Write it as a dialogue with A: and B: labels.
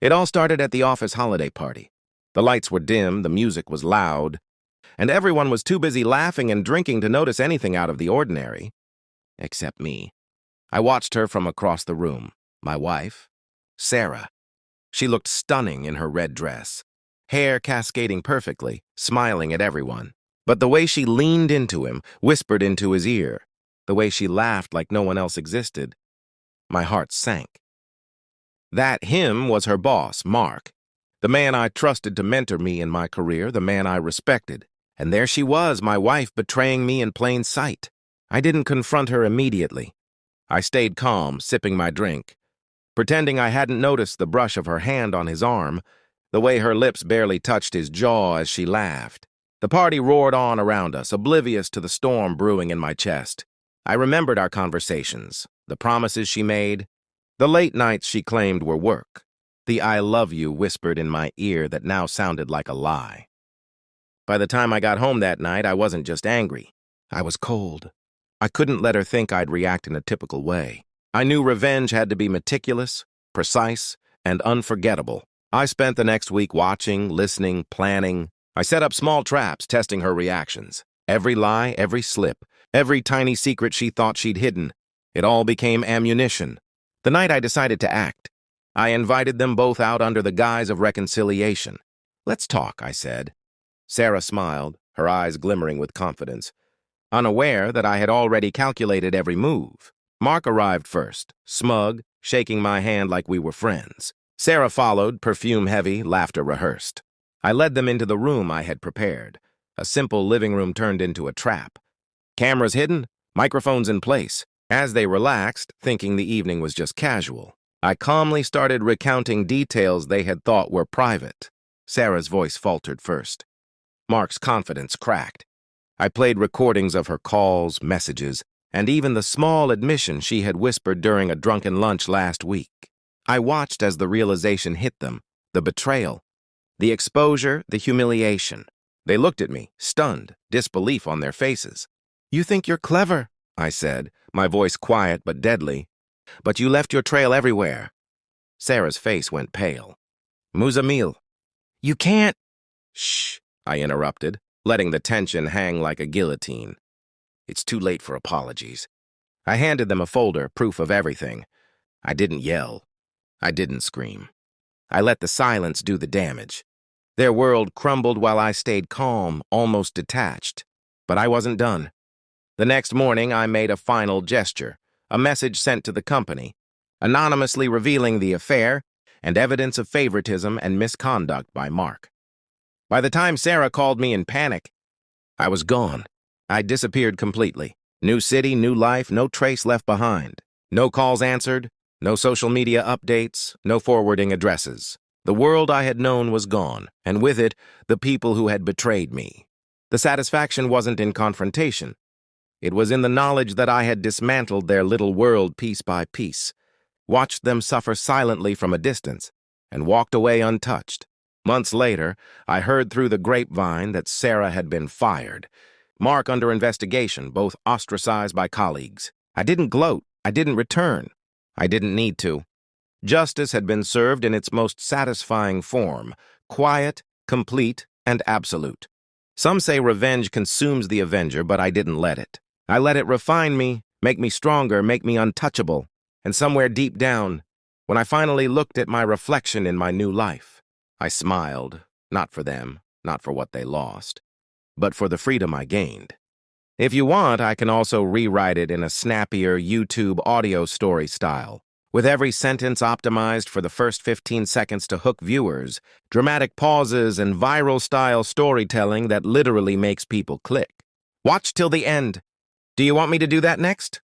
A: It all started at the office holiday party. The lights were dim, the music was loud, and everyone was too busy laughing and drinking to notice anything out of the ordinary. Except me. I watched her from across the room. My wife, Sarah. She looked stunning in her red dress, hair cascading perfectly, smiling at everyone. But the way she leaned into him, whispered into his ear, the way she laughed like no one else existed, my heart sank. That him was her boss, Mark, the man I trusted to mentor me in my career, the man I respected. And there she was, my wife, betraying me in plain sight. I didn't confront her immediately. I stayed calm, sipping my drink, pretending I hadn't noticed the brush of her hand on his arm, the way her lips barely touched his jaw as she laughed. The party roared on around us, oblivious to the storm brewing in my chest. I remembered our conversations, the promises she made, the late nights she claimed were work, the I love you whispered in my ear that now sounded like a lie. By the time I got home that night, I wasn't just angry. I was cold. I couldn't let her think I'd react in a typical way. I knew revenge had to be meticulous, precise, and unforgettable. I spent the next week watching, listening, planning. I set up small traps, testing her reactions. Every lie, every slip, every tiny secret she thought she'd hidden. It all became ammunition. The night I decided to act, I invited them both out under the guise of reconciliation. "Let's talk," I said. Sarah smiled, her eyes glimmering with confidence, unaware that I had already calculated every move. Mark arrived first, smug, shaking my hand like we were friends. Sarah followed, perfume-heavy, laughter rehearsed. I led them into the room I had prepared. A simple living room turned into a trap. Cameras hidden, microphones in place. As they relaxed, thinking the evening was just casual, I calmly started recounting details they had thought were private. Sarah's voice faltered first. Mark's confidence cracked. I played recordings of her calls, messages, and even the small admission she had whispered during a drunken lunch last week. I watched as the realization hit them, the betrayal, the exposure, the humiliation. They looked at me, stunned, disbelief on their faces. "You think you're clever," I said, my voice quiet but deadly. "But you left your trail everywhere." Sarah's face went pale. "Muzamil, you can't—" "Shh," I interrupted, letting the tension hang like a guillotine. "It's too late for apologies." I handed them a folder, proof of everything. I didn't yell. I didn't scream. I let the silence do the damage. Their world crumbled while I stayed calm, almost detached. But I wasn't done. The next morning, I made a final gesture, a message sent to the company, anonymously revealing the affair and evidence of favoritism and misconduct by Mark. By the time Sarah called me in panic, I was gone. I disappeared completely. New city, new life, no trace left behind. No calls answered, no social media updates, no forwarding addresses. The world I had known was gone, and with it, the people who had betrayed me. The satisfaction wasn't in confrontation. It was in the knowledge that I had dismantled their little world piece by piece, watched them suffer silently from a distance, and walked away untouched. Months later, I heard through the grapevine that Sarah had been fired. Mark under investigation, both ostracized by colleagues. I didn't gloat. I didn't return. I didn't need to. Justice had been served in its most satisfying form, quiet, complete, and absolute. Some say revenge consumes the avenger, but I didn't let it. I let it refine me, make me stronger, make me untouchable. And somewhere deep down, when I finally looked at my reflection in my new life, I smiled, not for them, not for what they lost, but for the freedom I gained. If you want, I can also rewrite it in a snappier YouTube audio story style, with every sentence optimized for the first 15 seconds to hook viewers, dramatic pauses, and viral-style storytelling that literally makes people click. Watch till the end. Do you want me to do that next?